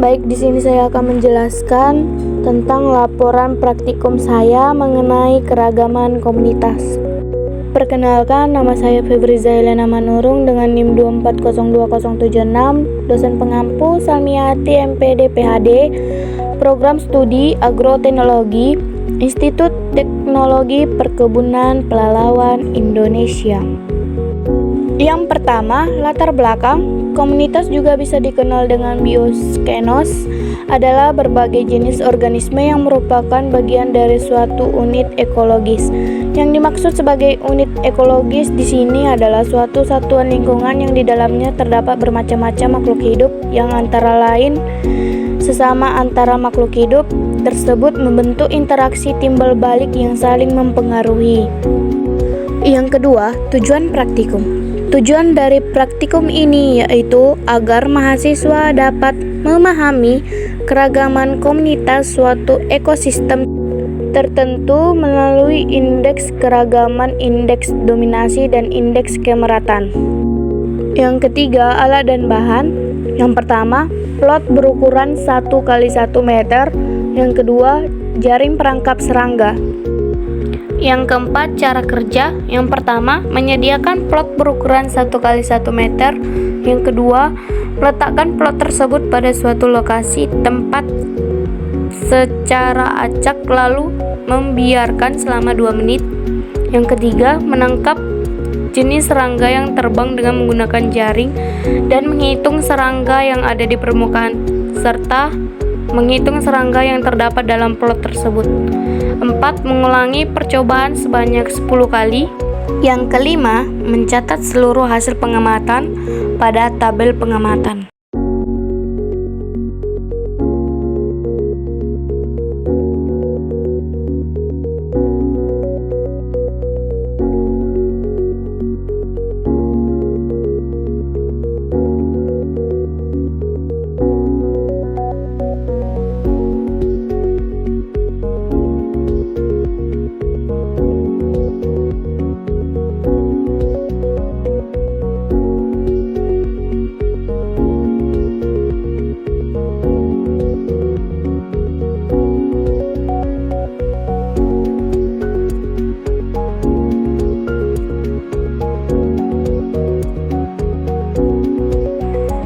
Baik, di sini saya akan menjelaskan tentang laporan praktikum saya mengenai keragaman komunitas. Perkenalkan, nama saya Febriza Elena Manurung dengan NIM 2402076, dosen pengampu Salmiati MPD PhD, Program Studi Agroteknologi, Institut Teknologi Perkebunan Pelalawan Indonesia. Yang pertama, latar belakang. Komunitas juga bisa dikenal dengan bioskenos, adalah berbagai jenis organisme yang merupakan bagian dari suatu unit ekologis. Yang dimaksud sebagai unit ekologis di sini adalah suatu satuan lingkungan yang di dalamnya terdapat bermacam-macam makhluk hidup yang antara lain sesama antara makhluk hidup tersebut membentuk interaksi timbal balik yang saling mempengaruhi. Yang kedua, tujuan praktikum. Tujuan dari praktikum ini yaitu agar mahasiswa dapat memahami keragaman komunitas suatu ekosistem tertentu melalui indeks keragaman, indeks dominasi, dan indeks kemeratan. Yang ketiga, alat dan bahan. Yang pertama, plot berukuran 1x1 meter. Yang kedua, jaring perangkap serangga. Yang keempat, cara kerja. Yang pertama, menyediakan plot berukuran 1x1 meter. Yang kedua, meletakkan plot tersebut pada suatu lokasi tempat secara acak lalu membiarkan selama 2 menit. Yang ketiga, menangkap jenis serangga yang terbang dengan menggunakan jaring dan menghitung serangga yang ada di permukaan serta menghitung serangga yang terdapat dalam plot tersebut. 4. Mengulangi percobaan sebanyak 10 kali. Yang kelima, mencatat seluruh hasil pengamatan pada tabel pengamatan.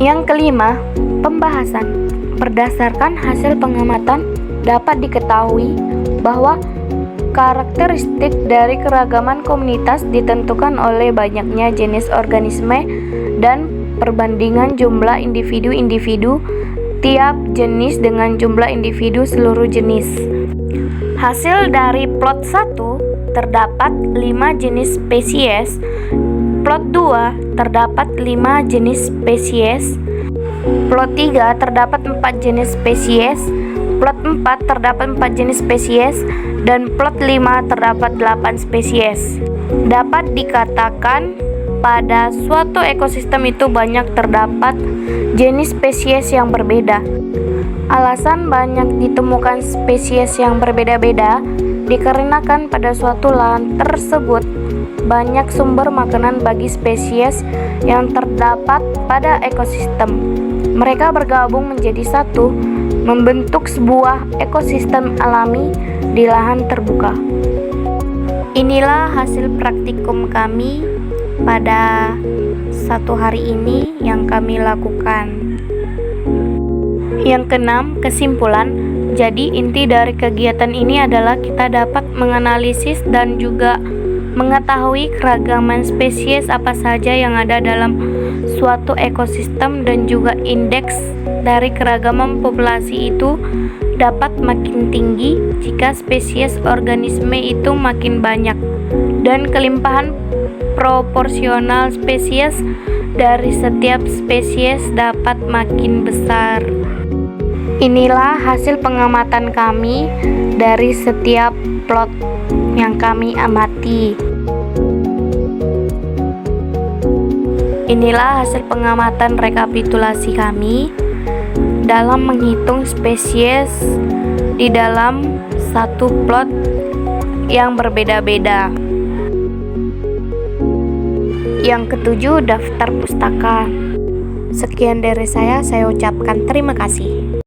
Yang kelima, pembahasan. Berdasarkan hasil pengamatan dapat diketahui bahwa karakteristik dari keragaman komunitas ditentukan oleh banyaknya jenis organisme dan perbandingan jumlah individu-individu tiap jenis dengan jumlah individu seluruh jenis. Hasil dari plot 1 terdapat 5 jenis spesies. Plot 2 terdapat 5 jenis spesies. Plot 3 terdapat 4 jenis spesies. Plot 4 terdapat 4 jenis spesies. Dan plot 5 terdapat 8 spesies. Dapat dikatakan pada suatu ekosistem itu banyak terdapat jenis spesies yang berbeda. Alasan banyak ditemukan spesies yang berbeda-beda dikarenakan pada suatu lahan tersebut banyak sumber makanan bagi spesies yang terdapat pada ekosistem. Mereka bergabung menjadi satu, membentuk sebuah ekosistem alami di lahan terbuka. Inilah hasil praktikum kami pada 1 hari ini yang kami lakukan. Yang keenam, kesimpulan. Jadi inti dari kegiatan ini adalah kita dapat menganalisis dan juga mengetahui keragaman spesies apa saja yang ada dalam suatu ekosistem dan juga indeks dari keragaman populasi itu dapat makin tinggi jika spesies organisme itu makin banyak dan kelimpahan proporsional spesies dari setiap spesies dapat makin besar. Inilah hasil pengamatan kami dari setiap plot yang kami amati. Inilah hasil pengamatan rekapitulasi kami dalam menghitung spesies di dalam satu plot yang berbeda-beda. Yang ketujuh, daftar pustaka. Sekian dari saya ucapkan terima kasih.